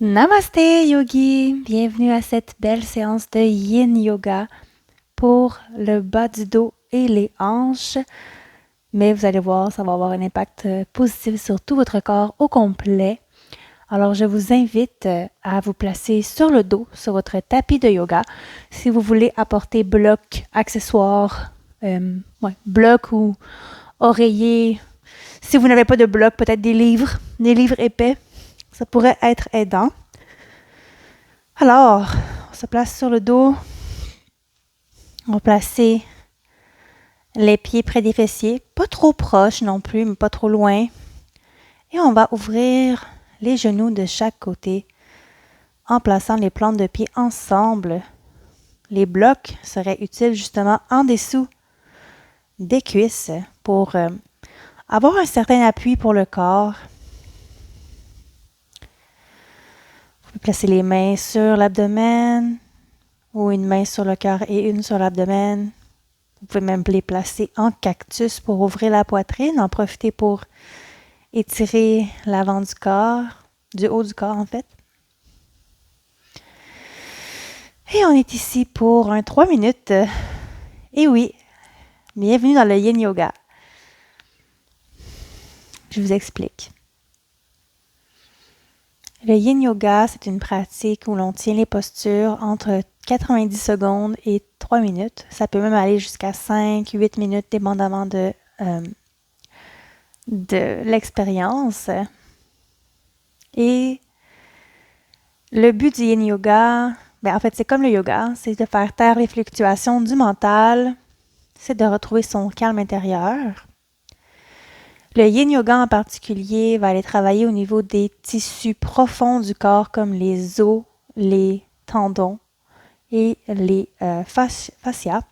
Namasté yogi, bienvenue à cette belle séance de Yin Yoga pour le bas du dos et les hanches. Mais vous allez voir, ça va avoir un impact positif sur tout votre corps au complet. Alors je vous invite à vous placer sur le dos, sur votre tapis de yoga. Si vous voulez apporter bloc, accessoires, bloc ou oreiller. Si vous n'avez pas de bloc, peut-être des livres épais. Ça pourrait être aidant. Alors, on se place sur le dos. On va placer les pieds près des fessiers, pas trop proches non plus, mais pas trop loin. Et on va ouvrir les genoux de chaque côté en plaçant les plantes de pied ensemble. Les blocs seraient utiles justement en dessous des cuisses pour avoir un certain appui pour le corps. Vous pouvez placer les mains sur l'abdomen ou une main sur le cœur et une sur l'abdomen. Vous pouvez même les placer en cactus pour ouvrir la poitrine, en profiter pour étirer l'avant du corps, du haut du corps en fait. Et on est ici pour 3 minutes. Et oui, bienvenue dans le Yin Yoga. Je vous explique. Le Yin Yoga, c'est une pratique où l'on tient les postures entre 90 secondes et 3 minutes. Ça peut même aller jusqu'à 5-8 minutes, dépendamment de l'expérience. Et le but du Yin Yoga, en fait, c'est comme le yoga, c'est de faire taire les fluctuations du mental, c'est de retrouver son calme intérieur. Le Yin Yoga en particulier va aller travailler au niveau des tissus profonds du corps comme les os, les tendons et les fascias.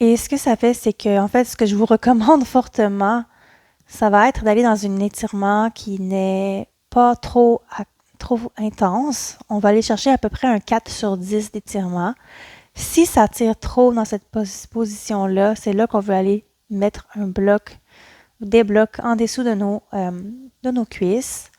Et ce que ça fait, c'est que, en fait, ce que je vous recommande fortement, ça va être d'aller dans un étirement qui n'est pas trop intense. On va aller chercher à peu près un 4 sur 10 d'étirement. Si ça tire trop dans cette position-là, c'est là qu'on veut aller mettre un bloc, des blocs en dessous de nos cuisses.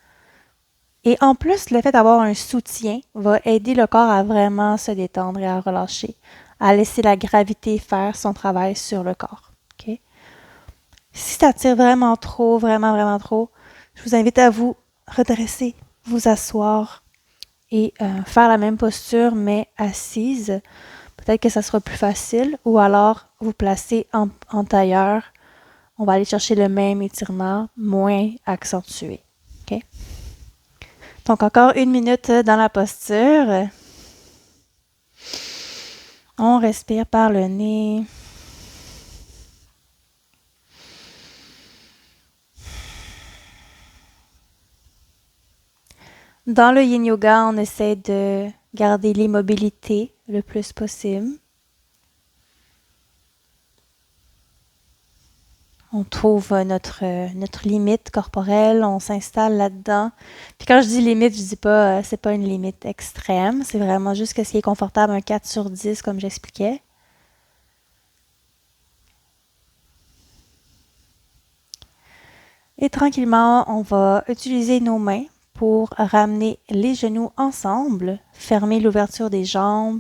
Et en plus, le fait d'avoir un soutien va aider le corps à vraiment se détendre et à relâcher, à laisser la gravité faire son travail sur le corps. Okay? Si ça tire vraiment trop, vraiment trop, je vous invite à vous redresser, vous asseoir et faire la même posture mais assise. Peut-être que ça sera plus facile ou alors vous placer en tailleur. On va aller chercher le même étirement, moins accentué. Okay? Donc, encore 1 minute dans la posture. On respire par le nez. Dans le Yin Yoga, on essaie de garder l'immobilité le plus possible. On trouve notre limite corporelle, on s'installe là-dedans. Puis quand je dis limite, je dis pas, c'est pas une limite extrême, c'est vraiment juste ce qui est confortable, un 4 sur 10 comme j'expliquais. Et tranquillement, on va utiliser nos mains pour ramener les genoux ensemble, fermer l'ouverture des jambes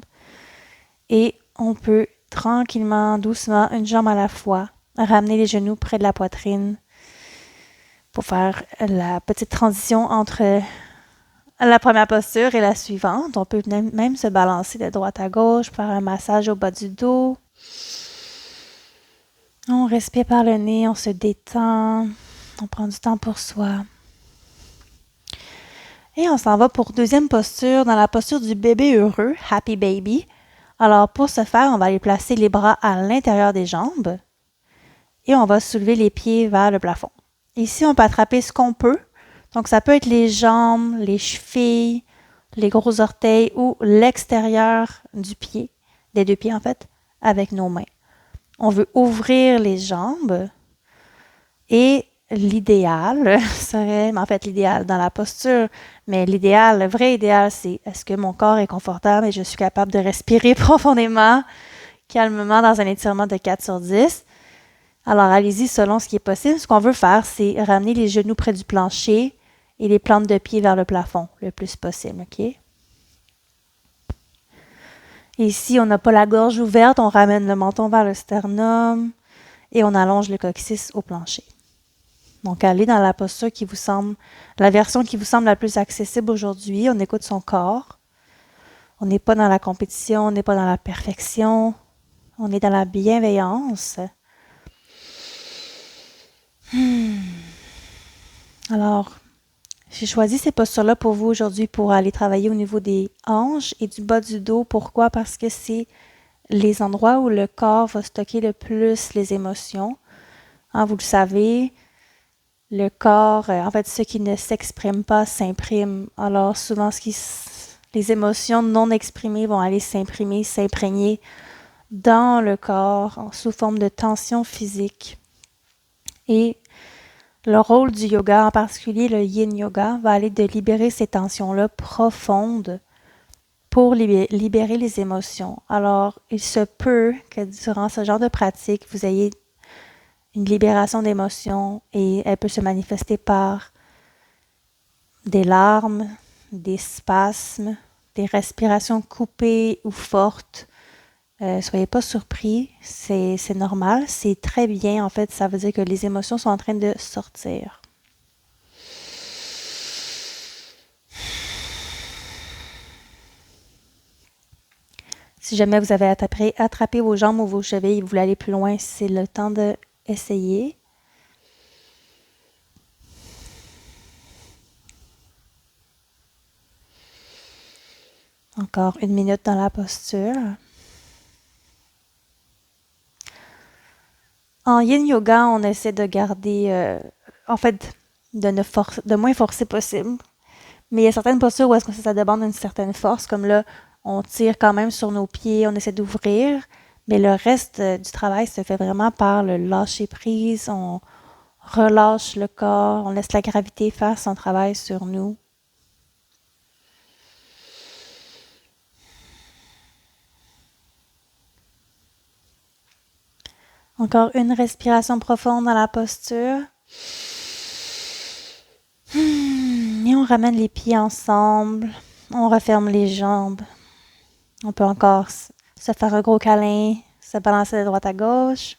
et on peut tranquillement, doucement, une jambe à la fois, ramener les genoux près de la poitrine pour faire la petite transition entre la première posture et la suivante. On peut même se balancer de droite à gauche, faire un massage au bas du dos. On respire par le nez, on se détend, on prend du temps pour soi. Et on s'en va pour deuxième posture, dans la posture du bébé heureux, Happy Baby. Alors pour ce faire, on va aller placer les bras à l'intérieur des jambes et on va soulever les pieds vers le plafond. Ici, on peut attraper ce qu'on peut. Donc ça peut être les jambes, les chevilles, les gros orteils ou l'extérieur du pied, des 2 pieds en fait, avec nos mains. On veut ouvrir les jambes et l'idéal serait, en fait l'idéal dans la posture, mais l'idéal, le vrai idéal, c'est est-ce que mon corps est confortable et je suis capable de respirer profondément, calmement dans un étirement de 4 sur 10. Alors allez-y selon ce qui est possible. Ce qu'on veut faire, c'est ramener les genoux près du plancher et les plantes de pied vers le plafond le plus possible, OK? Et si on n'a pas la gorge ouverte, on ramène le menton vers le sternum et on allonge le coccyx au plancher. Donc, allez dans la posture qui vous semble, la version qui vous semble la plus accessible aujourd'hui. On écoute son corps. On n'est pas dans la compétition, on n'est pas dans la perfection. On est dans la bienveillance. Alors, j'ai choisi ces postures-là pour vous aujourd'hui pour aller travailler au niveau des hanches et du bas du dos. Pourquoi? Parce que c'est les endroits où le corps va stocker le plus les émotions. Hein, vous le savez, le corps, en fait, ce qui ne s'exprime pas s'imprime. Alors, souvent, les émotions non exprimées vont aller s'imprimer, s'imprégner dans le corps sous forme de tension physique. Et le rôle du yoga, en particulier le yin yoga, va aller de libérer ces tensions-là profondes pour libérer les émotions. Alors, il se peut que durant ce genre de pratique, vous ayez une libération d'émotions et elle peut se manifester par des larmes, des spasmes, des respirations coupées ou fortes. Soyez pas surpris, c'est normal, c'est très bien. En fait, ça veut dire que les émotions sont en train de sortir. Si jamais vous avez attrapé vos jambes ou vos chevilles et vous voulez aller plus loin, c'est le temps d'essayer. Encore 1 minute dans la posture. En yin yoga, on essaie de garder, en fait, de moins forcer possible. Mais il y a certaines postures où est-ce que ça demande une certaine force, comme là, on tire quand même sur nos pieds, on essaie d'ouvrir, mais le reste du travail se fait vraiment par le lâcher prise, on relâche le corps, on laisse la gravité faire son travail sur nous. Encore une respiration profonde dans la posture. Et on ramène les pieds ensemble, on referme les jambes. On peut encore se faire un gros câlin, se balancer de droite à gauche.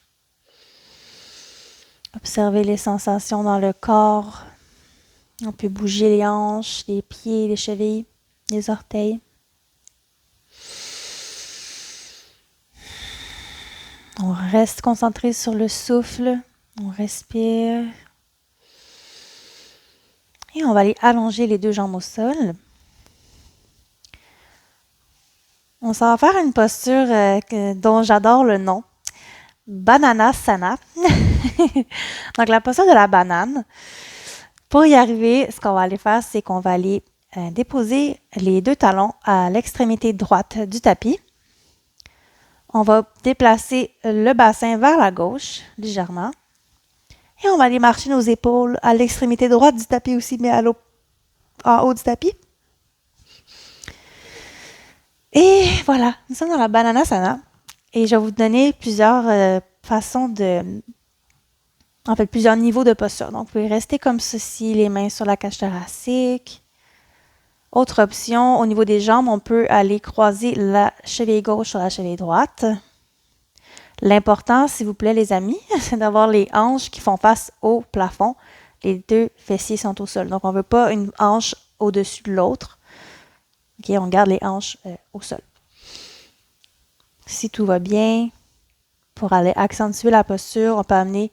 Observer les sensations dans le corps. On peut bouger les hanches, les pieds, les chevilles, les orteils. On reste concentré sur le souffle. On respire. Et on va aller allonger les 2 jambes au sol. On s'en va faire une posture dont j'adore le nom. Bananasana. Donc la posture de la banane. Pour y arriver, ce qu'on va aller faire, c'est qu'on va aller déposer les 2 talons à l'extrémité droite du tapis. On va déplacer le bassin vers la gauche, légèrement. Et on va aller marcher nos épaules à l'extrémité droite du tapis aussi, mais en haut du tapis. Et voilà, nous sommes dans la Bananasana. Et je vais vous donner plusieurs plusieurs niveaux de posture. Donc, vous pouvez rester comme ceci, les mains sur la cage thoracique. Autre option, au niveau des jambes, on peut aller croiser la cheville gauche sur la cheville droite. L'important, s'il vous plaît, les amis, c'est d'avoir les hanches qui font face au plafond. Les 2 fessiers sont au sol. Donc, on ne veut pas une hanche au-dessus de l'autre. OK, on garde les hanches au sol. Si tout va bien, pour aller accentuer la posture, on peut amener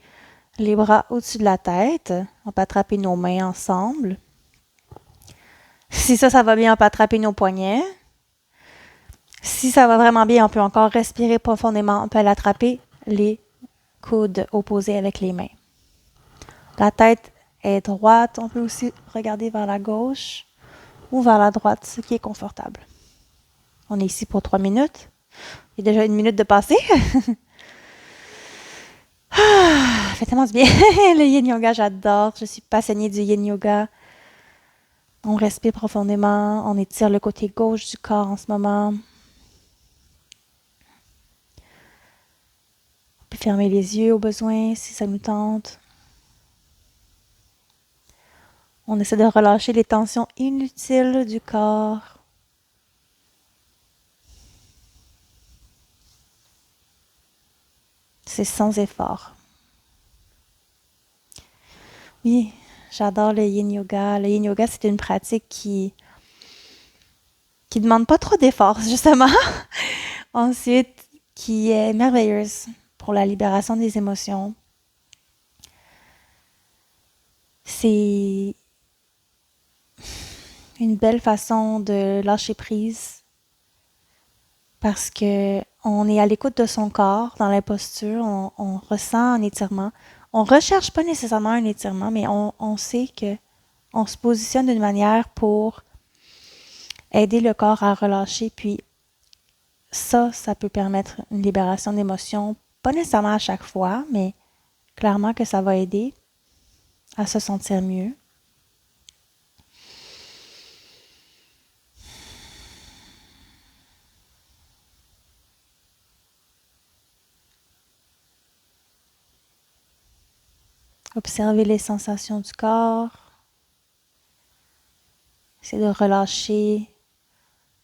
les bras au-dessus de la tête. On peut attraper nos mains ensemble. Si ça va bien, on peut attraper nos poignets. Si ça va vraiment bien, on peut encore respirer profondément. On peut aller attraper les coudes opposés avec les mains. La tête est droite. On peut aussi regarder vers la gauche ou vers la droite, ce qui est confortable. On est ici pour 3 minutes. Il y a déjà 1 minute de passé. Ça fait tellement du bien. Le yin yoga, j'adore. Je suis passionnée du yin yoga. On respire profondément. On étire le côté gauche du corps en ce moment. On peut fermer les yeux au besoin si ça nous tente. On essaie de relâcher les tensions inutiles du corps. C'est sans effort. Oui, j'adore le yin yoga. Le yin yoga, c'est une pratique qui demande pas trop d'efforts, justement. Ensuite, qui est merveilleuse pour la libération des émotions. C'est une belle façon de lâcher prise parce que on est à l'écoute de son corps dans la posture, on ressent un étirement. On recherche pas nécessairement un étirement, mais on sait que on se positionne d'une manière pour aider le corps à relâcher, puis ça peut permettre une libération d'émotions, pas nécessairement à chaque fois, mais clairement que ça va aider à se sentir mieux. Observer les sensations du corps. Essayer de relâcher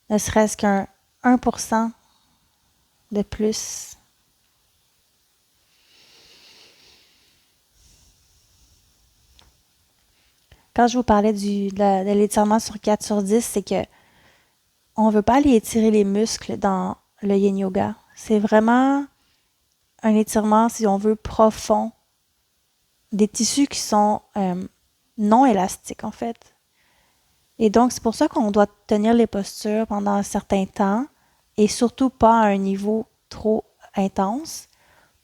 ne serait-ce qu'un 1% de plus. Quand je vous parlais de l'étirement sur 4 sur 10, c'est que on ne veut pas aller étirer les muscles dans le yin yoga. C'est vraiment un étirement, si on veut, profond. Des tissus qui sont non élastiques, en fait. Et donc, c'est pour ça qu'on doit tenir les postures pendant un certain temps et surtout pas à un niveau trop intense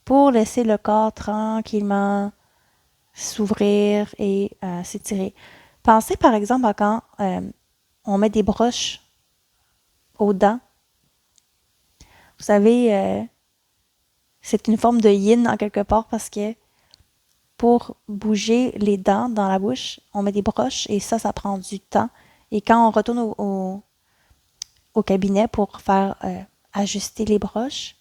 pour laisser le corps tranquillement s'ouvrir et s'étirer. Pensez par exemple à quand on met des broches aux dents. Vous savez, c'est une forme de yin en quelque part parce que pour bouger les dents dans la bouche, on met des broches et ça prend du temps. Et quand on retourne au cabinet pour faire ajuster les broches,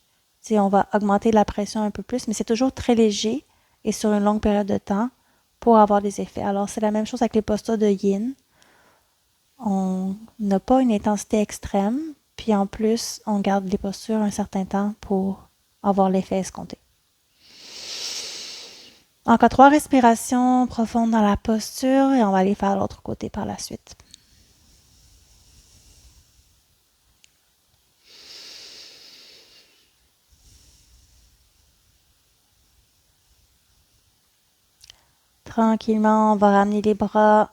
on va augmenter la pression un peu plus, mais c'est toujours très léger et sur une longue période de temps pour avoir des effets. Alors, c'est la même chose avec les postures de yin. On n'a pas une intensité extrême, puis en plus, on garde les postures un certain temps pour avoir l'effet escompté. Encore 3 respirations profondes dans la posture et on va aller faire l'autre côté par la suite. Tranquillement, on va ramener les bras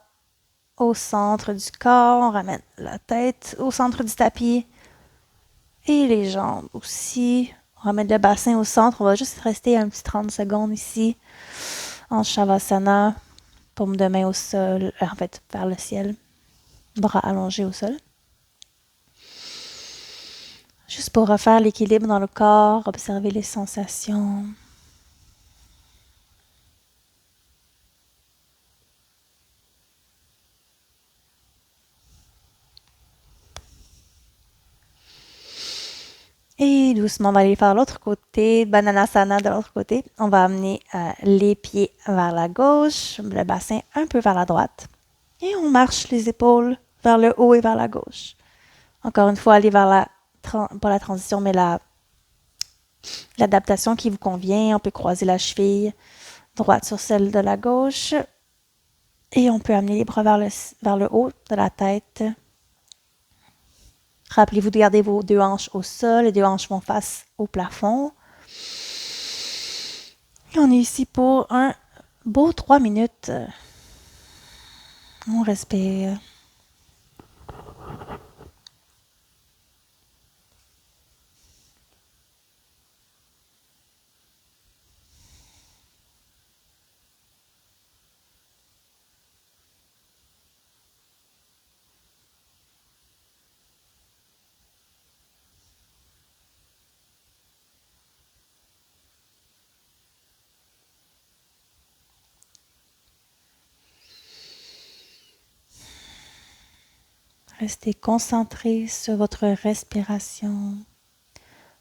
au centre du corps, on ramène la tête au centre du tapis et les jambes aussi. On ramène le bassin au centre, on va juste rester un petit 30 secondes ici en Shavasana, paume de main au sol, en fait vers le ciel, bras allongés au sol. Juste pour refaire l'équilibre dans le corps, observer les sensations. Et doucement, on va aller faire l'autre côté, Bananasana de l'autre côté. On va amener les pieds vers la gauche, le bassin un peu vers la droite. Et on marche les épaules vers le haut et vers la gauche. Encore une fois, aller vers pas la transition, mais l'adaptation qui vous convient. On peut croiser la cheville droite sur celle de la gauche. Et on peut amener les bras vers le haut de la tête. Rappelez-vous de garder vos 2 hanches au sol. Les 2 hanches vont face au plafond. Et on est ici pour un beau 3 minutes. On respire. Restez concentré sur votre respiration.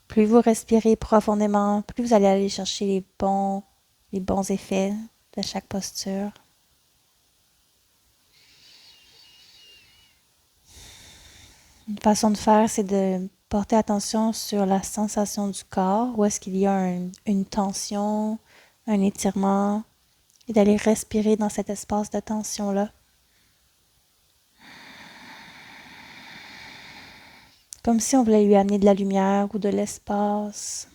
Plus vous respirez profondément, plus vous allez aller chercher les bons effets de chaque posture. Une façon de faire, c'est de porter attention sur la sensation du corps, où est-ce qu'il y a une tension, un étirement, et d'aller respirer dans cet espace de tension-là. Comme si on voulait lui amener de la lumière ou de l'espace.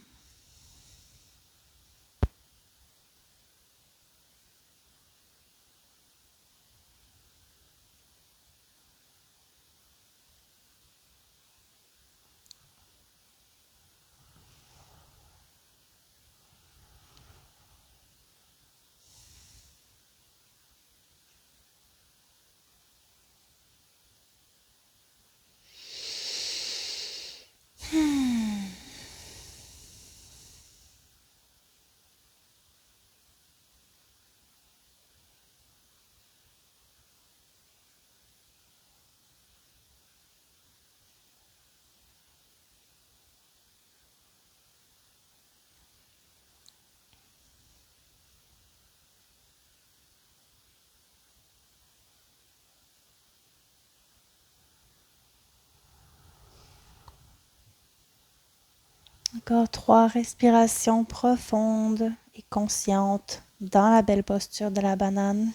Encore 3 respirations profondes et conscientes dans la belle posture de la banane.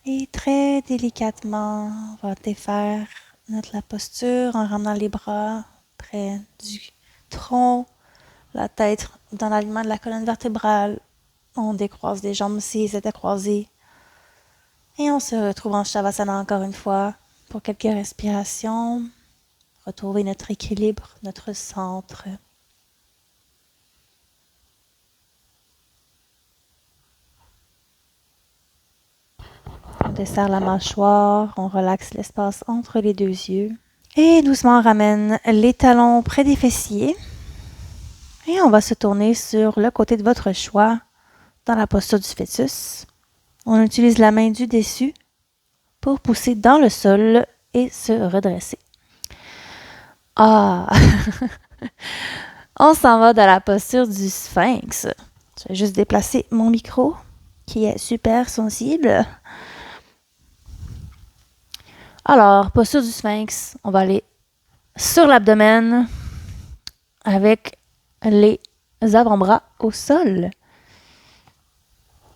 Et très délicatement, on va défaire la posture en ramenant les bras près du tronc, la tête dans l'alignement de la colonne vertébrale. On décroise les jambes si elles étaient croisées. Et on se retrouve en Shavasana encore une fois pour quelques respirations. Retrouver notre équilibre, notre centre. On desserre la mâchoire, on relaxe l'espace entre les deux yeux. Et doucement, on ramène les talons près des fessiers. Et on va se tourner sur le côté de votre choix, dans la posture du fœtus. On utilise la main du dessus pour pousser dans le sol et se redresser. Ah! On s'en va dans la posture du sphinx. Je vais juste déplacer mon micro, qui est super sensible. Alors, posture du sphinx, on va aller sur l'abdomen avec les avant-bras au sol.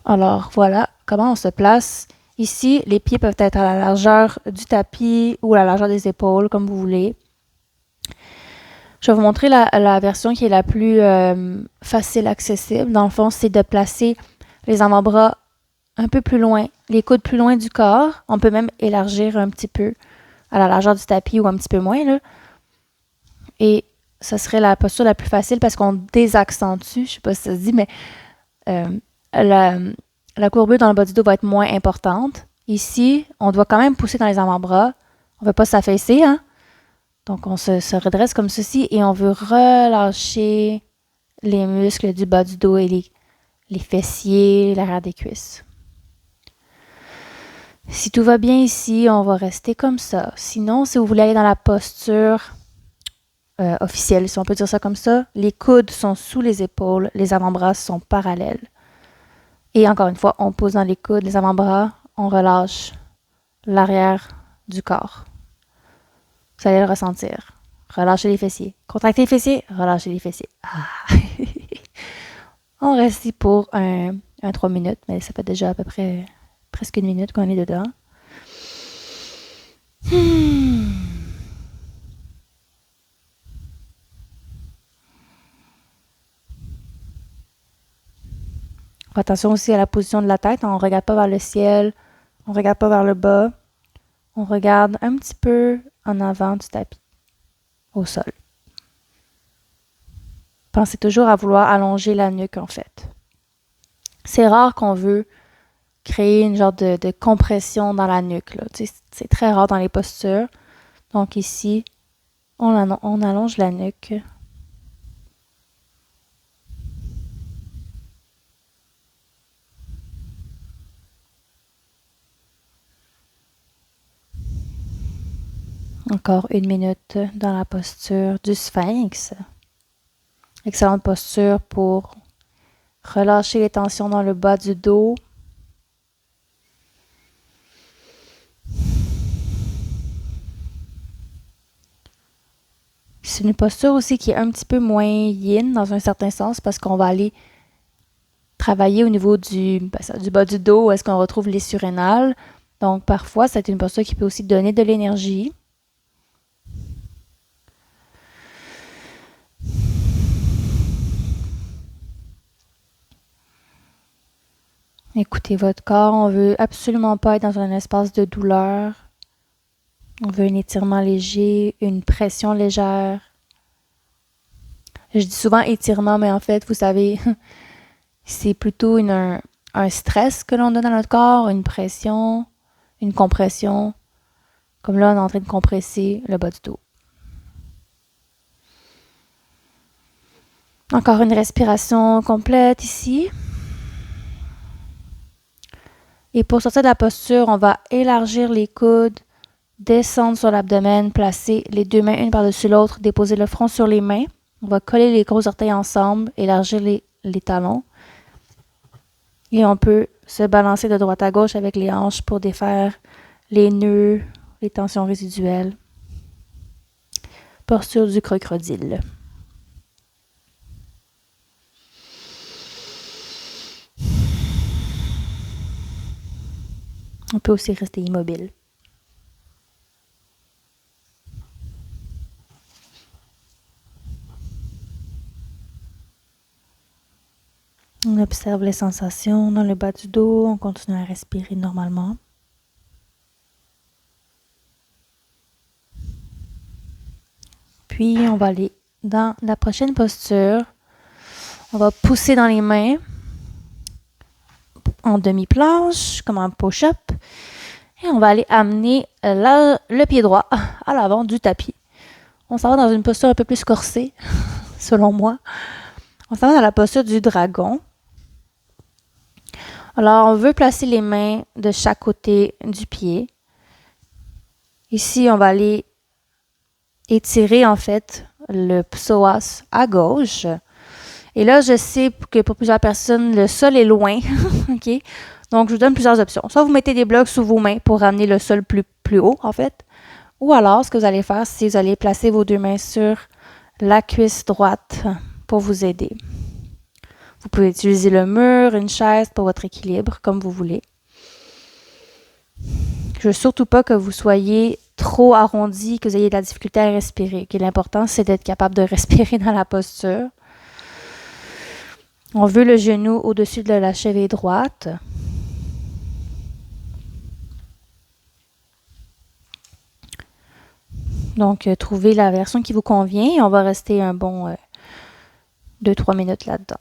Alors, voilà comment on se place. Ici, les pieds peuvent être à la largeur du tapis ou à la largeur des épaules, comme vous voulez. Je vais vous montrer la version qui est la plus facile accessible. Dans le fond, c'est de placer les avant-bras un peu plus loin, les coudes plus loin du corps. On peut même élargir un petit peu à la largeur du tapis ou un petit peu moins, là. Et ce serait la posture la plus facile parce qu'on désaccentue, je ne sais pas si ça se dit, mais la courbure dans le bas du dos va être moins importante. Ici, on doit quand même pousser dans les avant-bras. On ne veut pas s'affaisser, hein? Donc, on se redresse comme ceci et on veut relâcher les muscles du bas du dos et les fessiers, l'arrière des cuisses. Si tout va bien ici, on va rester comme ça. Sinon, si vous voulez aller dans la posture officielle, si on peut dire ça comme ça, les coudes sont sous les épaules, les avant-bras sont parallèles. Et encore une fois, on pose dans les coudes, les avant-bras, on relâche l'arrière du corps. Vous allez le ressentir. Relâchez les fessiers. Contractez les fessiers, relâchez les fessiers. Ah. On reste ici pour un 3 minutes, mais ça fait déjà à peu près presque une minute qu'on est dedans. Attention aussi à la position de la tête. On ne regarde pas vers le ciel, on ne regarde pas vers le bas. On regarde un petit peu en avant du tapis, au sol. Pensez toujours à vouloir allonger la nuque, en fait. C'est rare qu'on veut créer une genre de compression dans la nuque, là. C'est très rare dans les postures. Donc ici, on allonge la nuque. Encore 1 minute dans la posture du sphinx. Excellente posture pour relâcher les tensions dans le bas du dos. C'est une posture aussi qui est un petit peu moins yin dans un certain sens parce qu'on va aller travailler au niveau du bas du dos où est-ce qu'on retrouve les surrénales. Donc parfois, c'est une posture qui peut aussi donner de l'énergie. Écoutez votre corps, on veut absolument pas être dans un espace de douleur. On veut un étirement léger, une pression légère. Je dis souvent étirement, mais en fait, vous savez, c'est plutôt un stress que l'on donne à notre corps, une pression, une compression. Comme là, on est en train de compresser le bas du dos. Encore une respiration complète ici. Et pour sortir de la posture, on va élargir les coudes, descendre sur l'abdomen, placer les 2 mains une par-dessus l'autre, déposer le front sur les mains. On va coller les gros orteils ensemble, élargir les talons. Et on peut se balancer de droite à gauche avec les hanches pour défaire les nœuds, les tensions résiduelles. Posture du crocodile. On peut aussi rester immobile. On observe les sensations dans le bas du dos, on continue à respirer normalement. Puis on va aller dans la prochaine posture. On va pousser dans les mains en demi-planche, comme un push-up. Et on va aller amener le pied droit à l'avant du tapis. On s'en va dans une posture un peu plus corsée, selon moi. On s'en va dans la posture du dragon. Alors, on veut placer les mains de chaque côté du pied. Ici, on va aller étirer, en fait, le psoas à gauche. Et là, je sais que pour plusieurs personnes, le sol est loin. OK? Donc, je vous donne plusieurs options. Soit vous mettez des blocs sous vos mains pour ramener le sol plus haut, en fait. Ou alors, ce que vous allez faire, c'est que vous allez placer vos 2 mains sur la cuisse droite pour vous aider. Vous pouvez utiliser le mur, une chaise pour votre équilibre, comme vous voulez. Je veux surtout pas que vous soyez trop arrondi, que vous ayez de la difficulté à respirer. Okay? L'important, c'est d'être capable de respirer dans la posture. On veut le genou au-dessus de la cheville droite. Donc, trouvez la version qui vous convient et on va rester un bon 2-3 minutes là-dedans.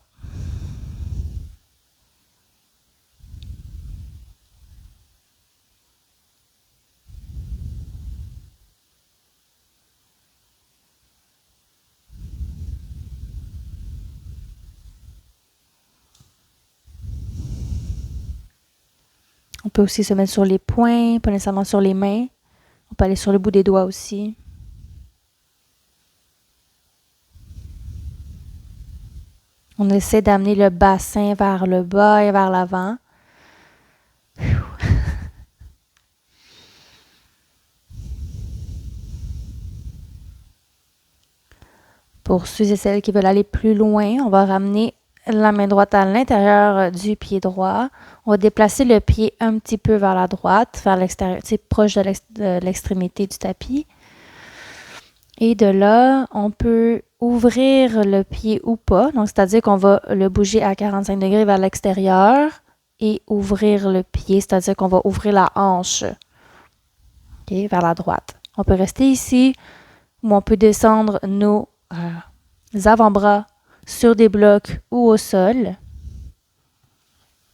On peut aussi se mettre sur les poings, pas nécessairement sur les mains. On peut aller sur le bout des doigts aussi. On essaie d'amener le bassin vers le bas et vers l'avant. Pour ceux et celles qui veulent aller plus loin, on va ramener la main droite à l'intérieur du pied droit. On va déplacer le pied un petit peu vers la droite, vers l'extérieur, proche de l'extrémité du tapis. Et de là, on peut ouvrir le pied ou pas. Donc, c'est-à-dire qu'on va le bouger à 45 degrés vers l'extérieur et ouvrir le pied, c'est-à-dire qu'on va ouvrir la hanche vers la droite. On peut rester ici ou on peut descendre nos avant-bras sur des blocs ou au sol.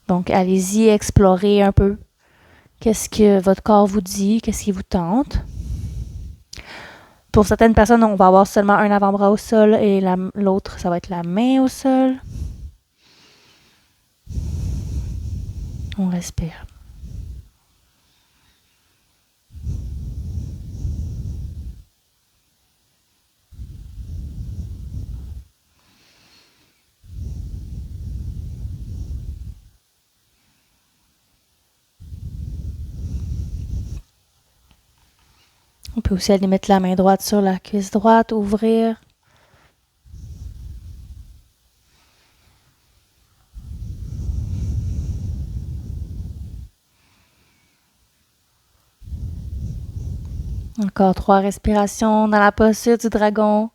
Donc, allez-y, explorez un peu. Qu'est-ce que votre corps vous dit? Qu'est-ce qui vous tente? Pour certaines personnes, on va avoir seulement un avant-bras au sol et l'autre, ça va être la main au sol. On respire. peut aussi aller mettre la main droite sur la cuisse droite, ouvrir. Encore 3 respirations dans la posture du dragon,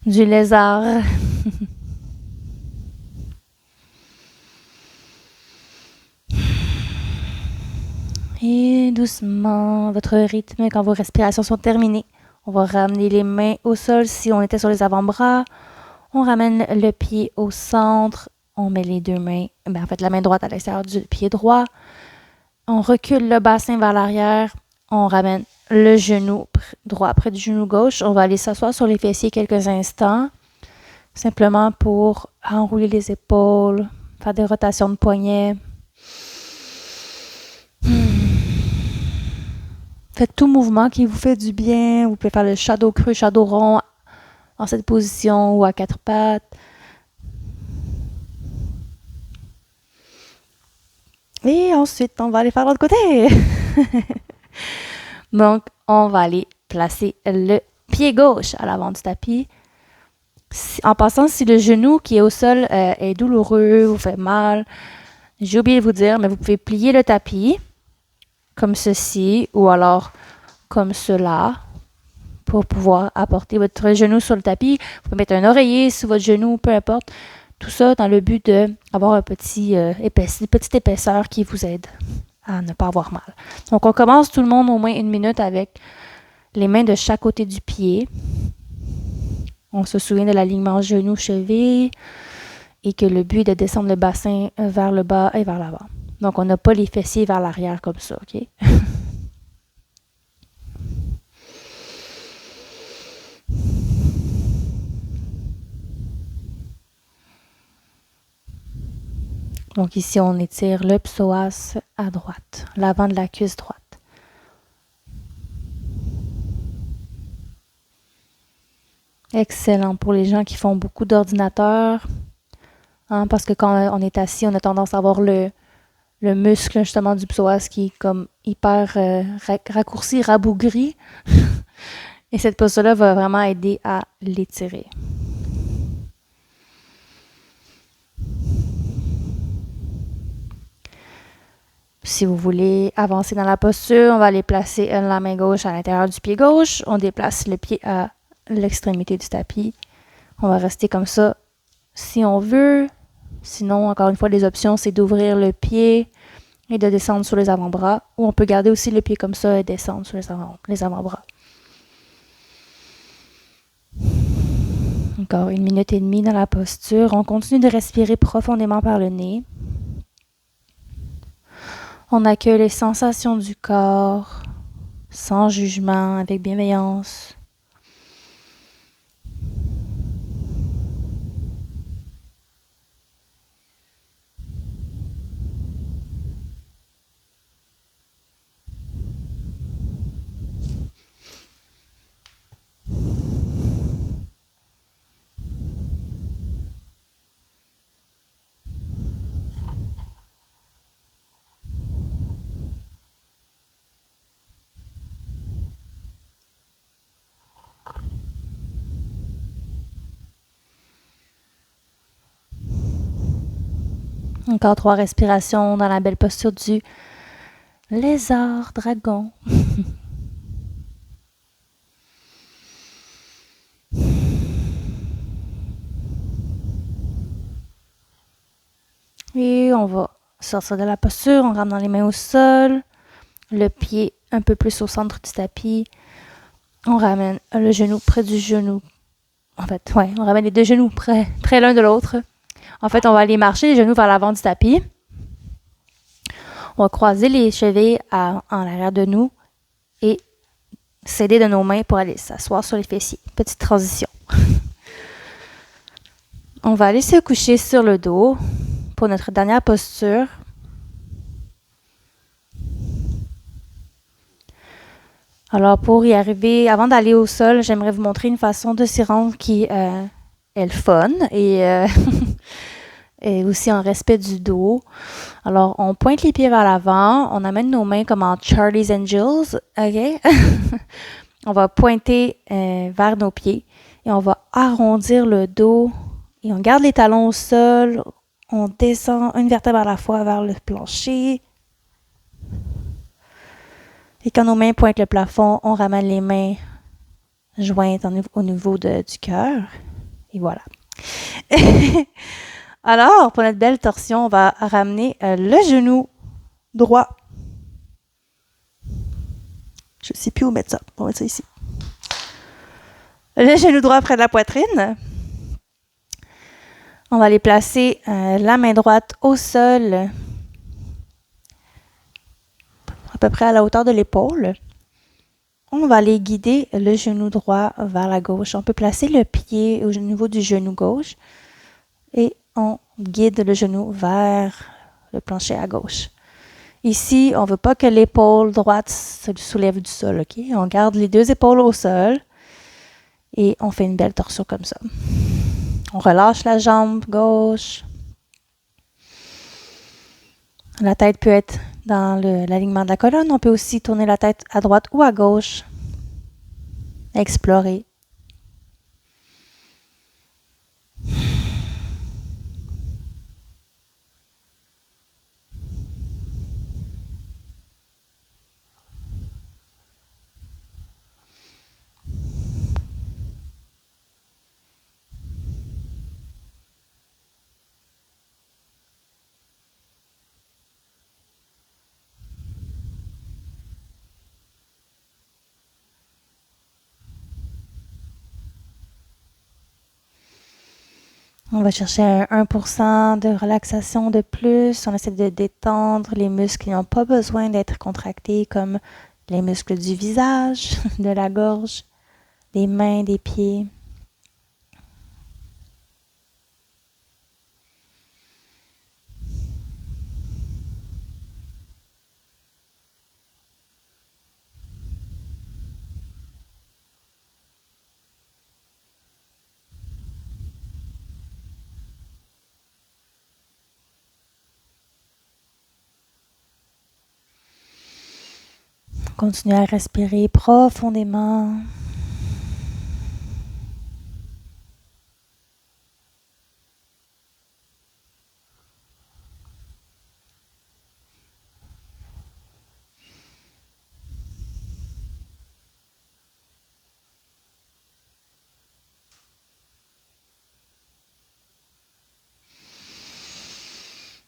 du lézard. Et doucement, votre rythme, quand vos respirations sont terminées, on va ramener les mains au sol si on était sur les avant-bras. On ramène le pied au centre. On met les deux mains, la main droite à l'extérieur du pied droit. On recule le bassin vers l'arrière. On ramène le genou droit près du genou gauche. On va aller s'asseoir sur les fessiers quelques instants, simplement pour enrouler les épaules, faire des rotations de poignets. Faites tout mouvement qui vous fait du bien. Vous pouvez faire le shadow creux, shadow rond en cette position ou à 4 pattes. Et ensuite, on va aller faire l'autre côté. Donc, on va aller placer le pied gauche à l'avant du tapis. En passant, si le genou qui est au sol est douloureux, vous fait mal, j'ai oublié de vous dire, mais vous pouvez plier le tapis comme ceci ou alors comme cela pour pouvoir apporter votre genou sur le tapis. Vous pouvez mettre un oreiller sous votre genou, peu importe. Tout ça dans le but d'avoir une petite épaisseur qui vous aide à ne pas avoir mal. Donc, on commence tout le monde au moins 1 minute avec les mains de chaque côté du pied. On se souvient de l'alignement genou-cheville et que le but est de descendre le bassin vers le bas et vers l'avant. Donc, on n'a pas les fessiers vers l'arrière comme ça, OK? Donc, ici, on étire le psoas à droite, l'avant de la cuisse droite. Excellent pour les gens qui font beaucoup d'ordinateurs, parce que quand on est assis, on a tendance à avoir le muscle justement du psoas qui est comme hyper raccourci, rabougri. Et cette posture-là va vraiment aider à l'étirer. Si vous voulez avancer dans la posture, on va aller placer la main gauche à l'intérieur du pied gauche. On déplace le pied à l'extrémité du tapis. On va rester comme ça si on veut. Sinon, encore une fois, les options, c'est d'ouvrir le pied et de descendre sur les avant-bras. Ou on peut garder aussi le pied comme ça et descendre sur les avant-bras. Encore 1 minute et demie dans la posture. On continue de respirer profondément par le nez. On accueille les sensations du corps, sans jugement, avec bienveillance. Encore 3 respirations dans la belle posture du lézard dragon. Et on va sortir de la posture, on ramène les mains au sol, le pied un peu plus au centre du tapis. On ramène le genou près du genou. On ramène les 2 genoux près l'un de l'autre. En fait, on va aller marcher les genoux vers l'avant du tapis. On va croiser les chevilles en arrière de nous et s'aider de nos mains pour aller s'asseoir sur les fessiers. Petite transition. On va aller se coucher sur le dos pour notre dernière posture. Alors, pour y arriver, avant d'aller au sol, j'aimerais vous montrer une façon de s'y rendre qui est le fun et et aussi en respect du dos. Alors, on pointe les pieds vers l'avant, on amène nos mains comme en Charlie's Angels, OK? On va pointer vers nos pieds et on va arrondir le dos et on garde les talons au sol. On descend une vertèbre à la fois vers le plancher. Et quand nos mains pointent le plafond, on ramène les mains jointes au niveau du cœur. Et voilà. Alors, pour notre belle torsion, on va ramener le genou droit. Je ne sais plus où mettre ça. On va mettre ça ici. Le genou droit près de la poitrine. On va aller placer la main droite au sol, à peu près à la hauteur de l'épaule. On va aller guider le genou droit vers la gauche. On peut placer le pied au niveau du genou gauche et on guide le genou vers le plancher à gauche. Ici, on ne veut pas que l'épaule droite se soulève du sol, OK? On garde les deux épaules au sol et on fait une belle torsion comme ça. On relâche la jambe gauche. La tête peut être dans l'alignement de la colonne. On peut aussi tourner la tête à droite ou à gauche. Explorer. On va chercher un 1% de relaxation de plus. On essaie de détendre les muscles qui n'ont pas besoin d'être contractés, comme les muscles du visage, de la gorge, des mains, des pieds. Continuez à respirer profondément.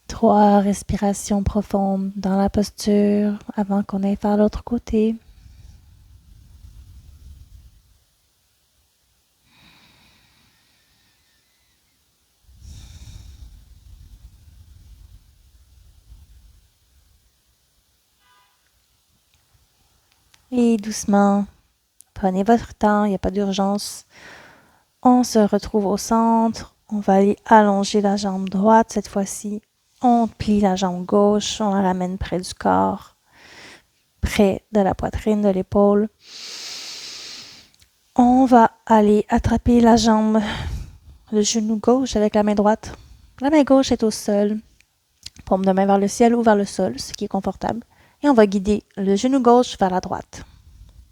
Trois respirations profondes dans la posture avant qu'on aille faire l'autre côté. Et doucement, prenez votre temps, il n'y a pas d'urgence. On se retrouve au centre. On va aller allonger la jambe droite cette fois-ci. On plie la jambe gauche, on la ramène près du corps, près de la poitrine, de l'épaule. On va aller attraper la jambe, le genou gauche avec la main droite. La main gauche est au sol, paume de main vers le ciel ou vers le sol, ce qui est confortable. Et on va guider le genou gauche vers la droite.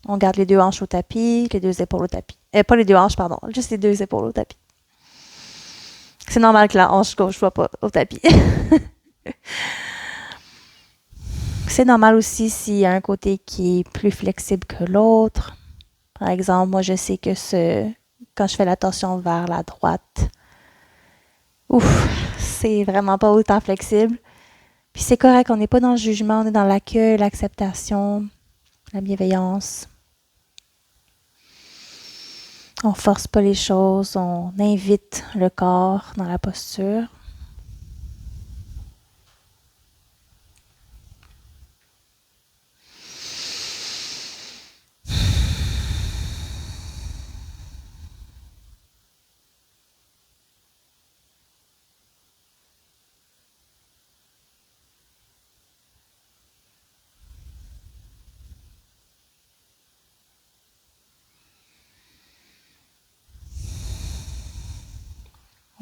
On garde les deux hanches au tapis, les deux épaules au tapis. Pas les deux hanches, pardon, juste les deux épaules au tapis. C'est normal que la hanche gauche soit pas au tapis. C'est normal aussi s'il y a un côté qui est plus flexible que l'autre. Par exemple, moi, je sais que quand je fais la torsion vers la droite, c'est vraiment pas autant flexible. Puis c'est correct, on n'est pas dans le jugement, on est dans l'accueil, l'acceptation, la bienveillance. On force pas les choses, on invite le corps dans la posture.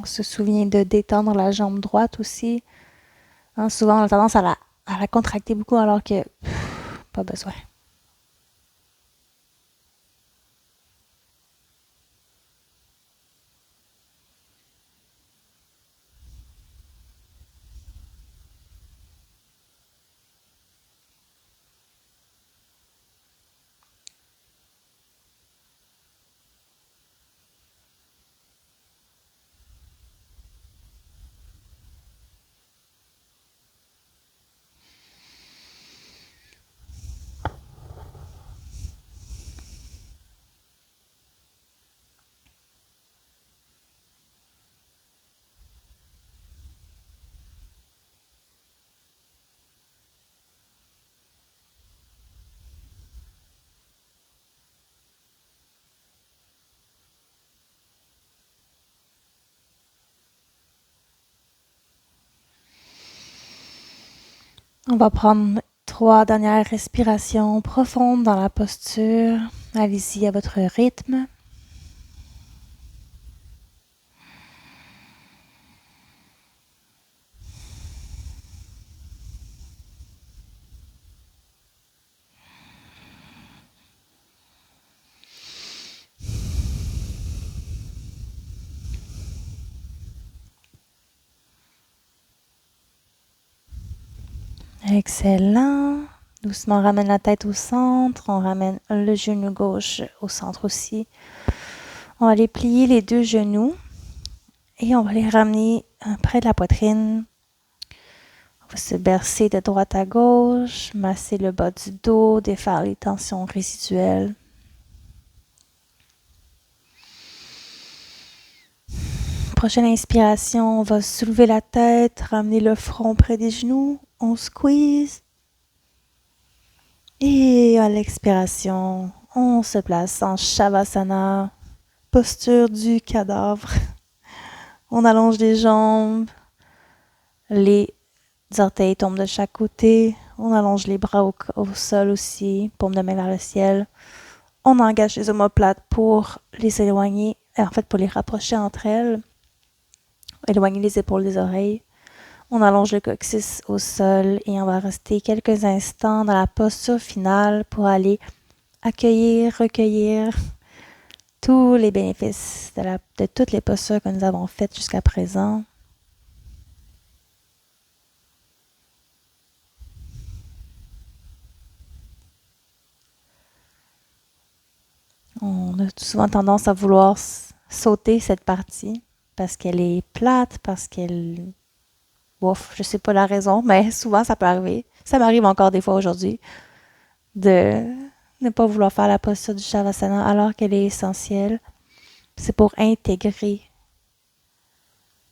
On se souvient de détendre la jambe droite aussi. Hein, souvent, on a tendance à la contracter beaucoup alors que pas besoin. On va prendre 3 dernières respirations profondes dans la posture. Allez-y à votre rythme. Excellent. Doucement, on ramène la tête au centre. On ramène le genou gauche au centre aussi. On va aller plier les 2 genoux et on va les ramener près de la poitrine. On va se bercer de droite à gauche, masser le bas du dos, défaire les tensions résiduelles. Prochaine inspiration, on va soulever la tête, ramener le front près des genoux. On squeeze. Et à l'expiration, on se place en Shavasana, posture du cadavre. On allonge les jambes, les orteils tombent de chaque côté. On allonge les bras au sol aussi, paume de main vers le ciel. On engage les omoplates pour les éloigner, en fait pour les rapprocher entre elles. Éloigner les épaules des oreilles. On allonge le coccyx au sol et on va rester quelques instants dans la posture finale pour aller accueillir, recueillir tous les bénéfices de toutes les postures que nous avons faites jusqu'à présent. On a souvent tendance à vouloir sauter cette partie parce qu'elle est plate, parce qu'elle... Ouf, je sais pas la raison, mais souvent ça peut arriver. Ça m'arrive encore des fois aujourd'hui de ne pas vouloir faire la posture du Shavasana alors qu'elle est essentielle. C'est pour intégrer.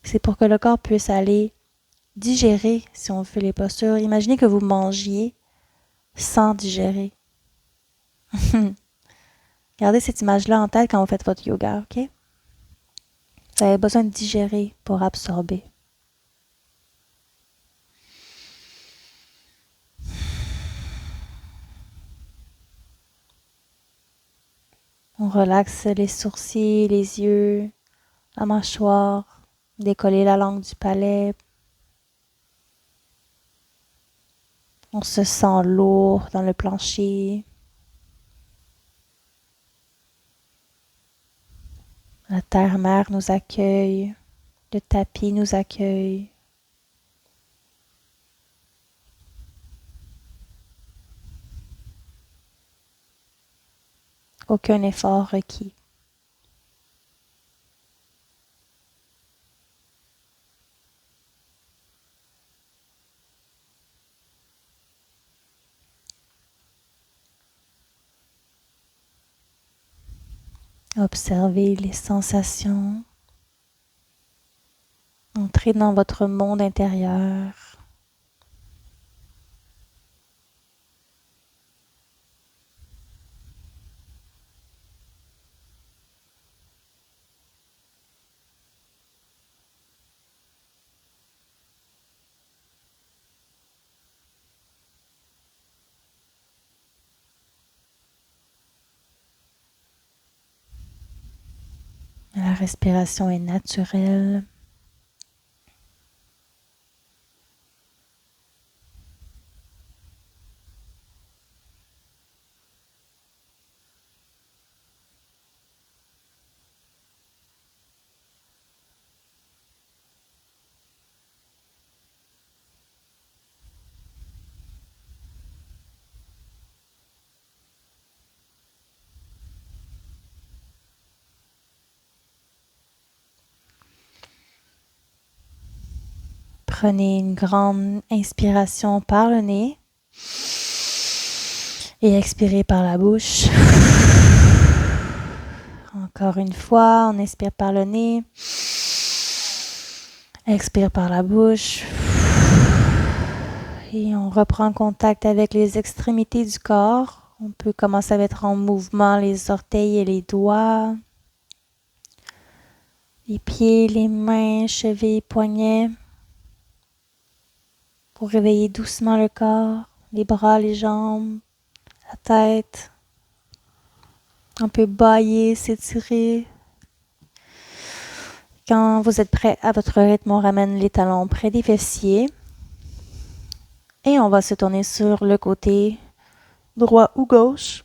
C'est pour que le corps puisse aller digérer, si on fait les postures. Imaginez que vous mangiez sans digérer. Gardez cette image-là en tête quand vous faites votre yoga, ok? Vous avez besoin de digérer pour absorber. On relaxe les sourcils, les yeux, la mâchoire, décoller la langue du palais. On se sent lourd dans le plancher. La terre-mère nous accueille. Le tapis nous accueille. Aucun effort requis. Observez les sensations. Entrez dans votre monde intérieur. La respiration est naturelle. Prenez une grande inspiration par le nez et expirez par la bouche. Encore une fois, on inspire par le nez, expire par la bouche et on reprend contact avec les extrémités du corps. On peut commencer à mettre en mouvement les orteils et les doigts, les pieds, les mains, chevilles, poignets, pour réveiller doucement le corps, les bras, les jambes, la tête. On peut bâiller, s'étirer. Quand vous êtes prêt à votre rythme, on ramène les talons près des fessiers. Et on va se tourner sur le côté droit ou gauche.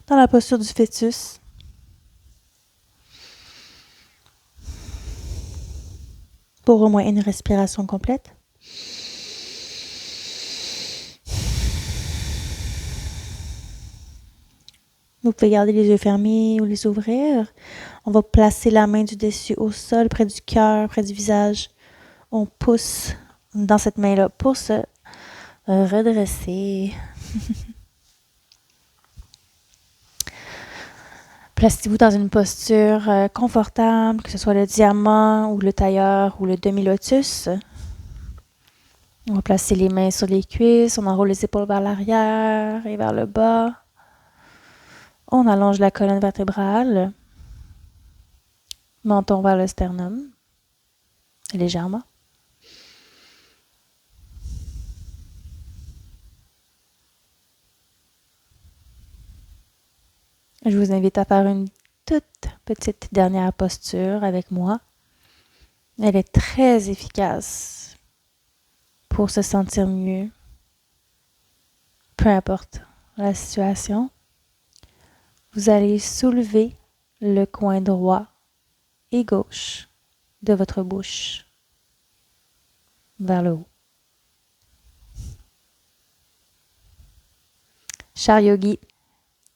Dans la posture du fœtus. Pour au moins une respiration complète. Vous pouvez garder les yeux fermés ou les ouvrir. On va placer la main du dessus au sol, près du cœur, près du visage. On pousse dans cette main-là pour se redresser. Placez-vous dans une posture confortable, que ce soit le diamant ou le tailleur ou le demi-lotus. On va placer les mains sur les cuisses, on enroule les épaules vers l'arrière et vers le bas. On allonge la colonne vertébrale, menton vers le sternum, légèrement. Je vous invite à faire une toute petite dernière posture avec moi. Elle est très efficace pour se sentir mieux, peu importe la situation. Vous allez soulever le coin droit et gauche de votre bouche vers le haut. Cher yogi,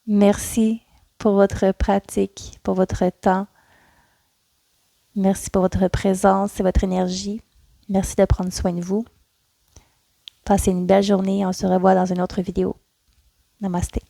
merci pour votre pratique, pour votre temps. Merci pour votre présence et votre énergie. Merci de prendre soin de vous. Passez une belle journée. On se revoit dans une autre vidéo. Namasté.